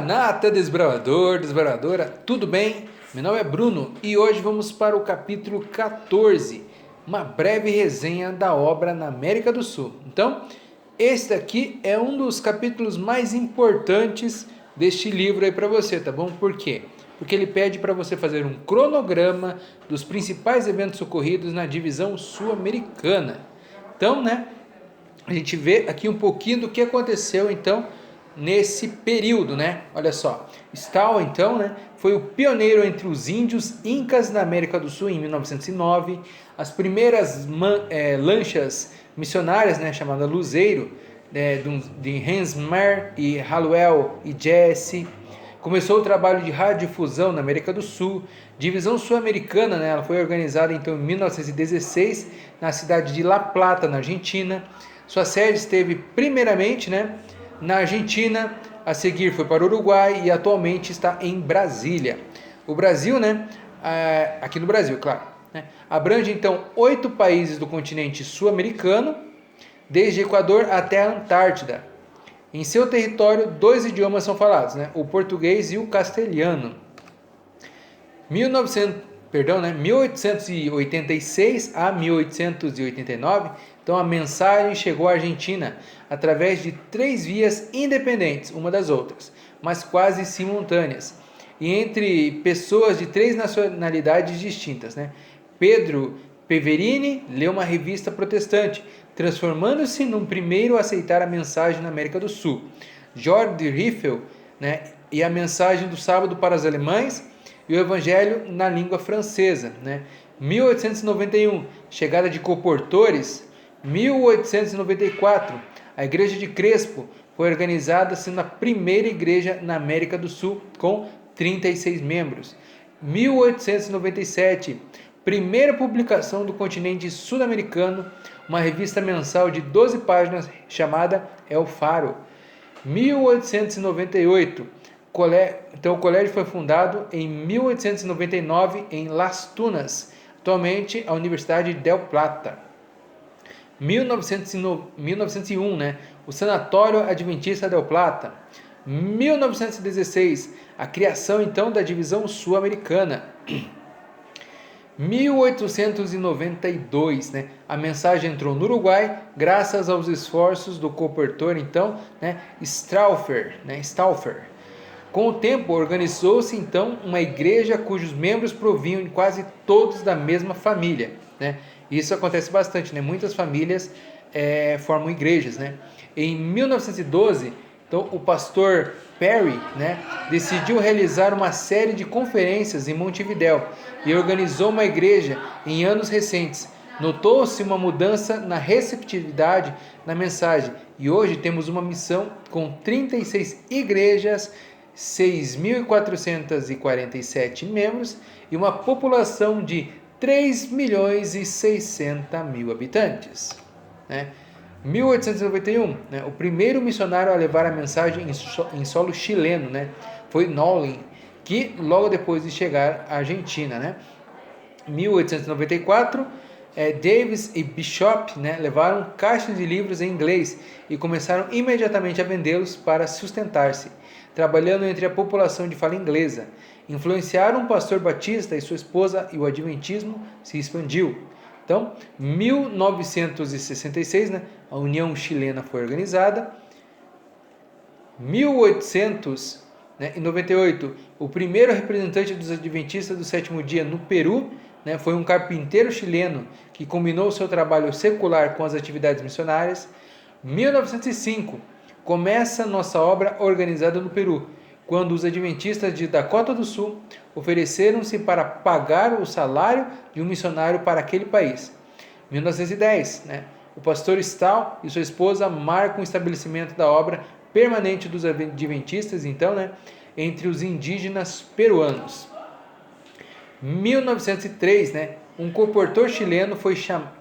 Maranata, desbravador, desbravadora, tudo bem? Meu nome é Bruno e hoje vamos para o capítulo 14, uma breve resenha da obra na América do Sul. Então, este aqui é um dos capítulos mais importantes deste livro aí para você, tá bom? Por quê? Porque ele pede para você fazer um cronograma dos principais eventos ocorridos na divisão sul-americana. Então, a gente vê aqui um pouquinho do que aconteceu, então, nesse período, Olha só, Stahl, então, foi o pioneiro entre os índios incas na América do Sul em 1909. As primeiras lanchas missionárias, chamada Luzeiro, de Hans Mer e Hallowell e Jesse. Começou o trabalho de radiodifusão na América do Sul. Divisão sul-americana, ela foi organizada então em 1916 na cidade de La Plata, na Argentina. Sua sede esteve primeiramente, na Argentina, a seguir foi para o Uruguai e atualmente está em Brasília. O Brasil, aqui no Brasil, claro, abrange então 8 países do continente sul-americano, desde Equador até a Antártida. Em seu território, 2 idiomas são falados, o português e o castelhano. 1886 a 1889, então a mensagem chegou à Argentina através de 3 vias independentes uma das outras, mas quase simultâneas, e entre pessoas de 3 nacionalidades distintas. Pedro Peverini leu uma revista protestante, transformando-se num primeiro a aceitar a mensagem na América do Sul. George Riffel, e a mensagem do sábado para os alemães, e o Evangelho na língua francesa. 1891, chegada de colportores. 1894, a Igreja de Crespo foi organizada sendo a primeira igreja na América do Sul, com 36 membros. 1897, primeira publicação do continente sul-americano, uma revista mensal de 12 páginas chamada El Faro. 1898, então o colégio foi fundado em 1899 em Las Tunas, atualmente a Universidade de Del Plata. 1901, o Sanatório Adventista Del Plata. 1916, a criação então da divisão sul-americana. 1892, a mensagem entrou no Uruguai graças aos esforços do coportor então, Stauffer. Com o tempo, organizou-se então uma igreja cujos membros provinham quase todos da mesma família. Isso acontece bastante, muitas famílias formam igrejas. Em 1912, então, o pastor Perry decidiu realizar uma série de conferências em Montevidéu e organizou uma igreja em anos recentes. Notou-se uma mudança na receptividade na mensagem e hoje temos uma missão com 36 igrejas, 6.447 membros e uma população de 3.600.000 habitantes. 1891, o primeiro missionário a levar a mensagem em solo chileno, foi Nolin, que logo depois de chegar à Argentina. 1894, Davis e Bishop levaram caixas de livros em inglês e começaram imediatamente a vendê-los para sustentar-se, trabalhando entre a população de fala inglesa. Influenciaram um pastor batista e sua esposa e o adventismo se expandiu. Então, 1966, a União Chilena foi organizada. 1898, o primeiro representante dos adventistas do sétimo dia no Peru, foi um carpinteiro chileno que combinou seu trabalho secular com as atividades missionárias. 1905, começa nossa obra organizada no Peru, quando os adventistas de Dakota do Sul ofereceram-se para pagar o salário de um missionário para aquele país. 1910, o pastor Stahl e sua esposa marcam o estabelecimento da obra permanente dos adventistas, então, entre os indígenas peruanos. 1903, um colportor chileno foi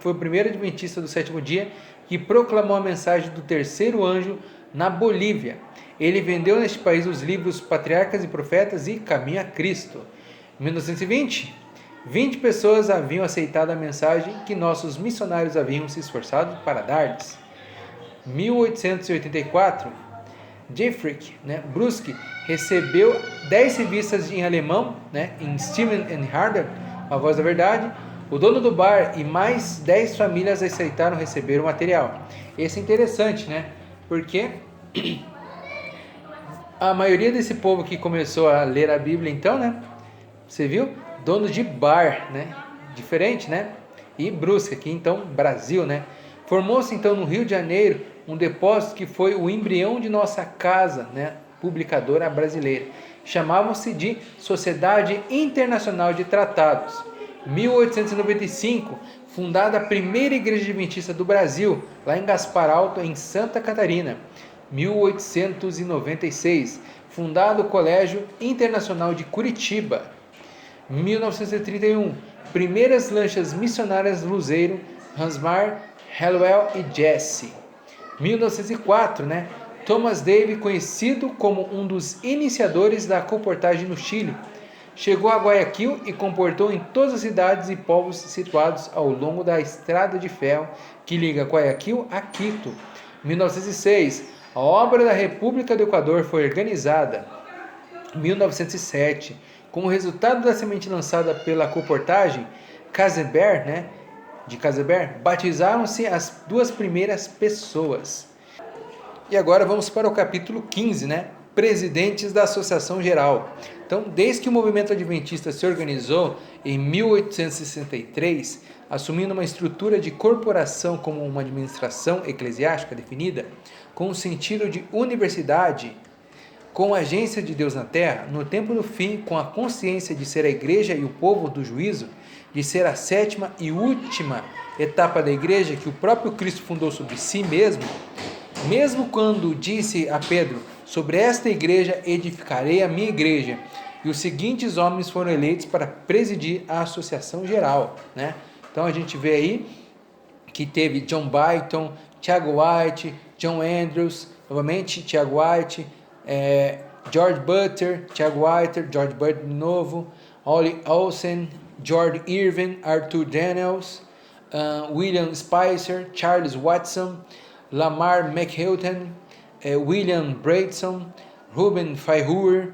o primeiro adventista do sétimo dia que proclamou a mensagem do terceiro anjo na Bolívia. Ele vendeu neste país os livros Patriarcas e Profetas e Caminho a Cristo. 1920, 20 pessoas haviam aceitado a mensagem que nossos missionários haviam se esforçado para dar-lhes. 1884, Jeffrey, né, Brusque, recebeu 10 revistas em alemão, né, em Stimmen and Harder, A Voz da Verdade. O dono do bar e mais 10 famílias aceitaram receber o material. Esse é interessante, né? Porque a maioria desse povo que começou a ler a Bíblia, então, né? Você viu? Dono de bar, né? Diferente, né? E Brusque, aqui então, Brasil, né? Formou-se então no Rio de Janeiro um depósito que foi o embrião de nossa casa, né? Publicadora brasileira. Chamavam-se de Sociedade Internacional de Tratados. 1895, fundada a primeira igreja adventista do Brasil, lá em Gaspar Alto, em Santa Catarina. 1896, fundado o Colégio Internacional de Curitiba. 1931, primeiras lanchas missionárias Luzeiro, Hansmar, Hallowell e Jesse. 1904, né? Thomas Davy, conhecido como um dos iniciadores da colportagem no Chile, chegou a Guayaquil e comportou em todas as cidades e povos situados ao longo da estrada de ferro que liga Guayaquil a Quito. 1906, a obra da República do Equador foi organizada. 1907, como resultado da semente lançada pela colportagem Caseber, né, de Caseber, batizaram-se as 2 primeiras pessoas. E agora vamos para o capítulo 15, né? Presidentes da Associação Geral. Então, desde que o movimento adventista se organizou em 1863, assumindo uma estrutura de corporação como uma administração eclesiástica definida, com o sentido de universidade, com a agência de Deus na terra, no tempo do fim, com a consciência de ser a igreja e o povo do juízo, de ser a 7ª e última etapa da igreja que o próprio Cristo fundou sobre si mesmo quando disse a Pedro, sobre esta igreja edificarei a minha igreja, e os seguintes homens foram eleitos para presidir a Associação Geral, né? Então a gente vê aí que teve John Byton, Tiago White, John Andrews, novamente Tiago White, George Butler, Tiago White, George Butler de novo, Ollie Olsen, George Irving, Arthur Daniels, William Spicer, Charles Watson, Lamar McHilton, William Braidson, Ruben Fahur,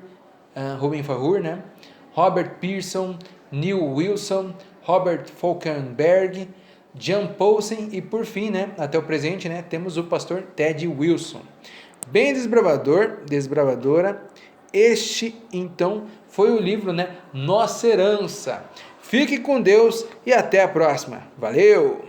né? Robert Pearson, Neil Wilson, Robert Falkenberg, John Paulsen e por fim, né, até o presente, né, temos o pastor Ted Wilson. Bem, desbravadora, este então foi o livro, né, Nossa Herança. Fique com Deus e até a próxima. Valeu!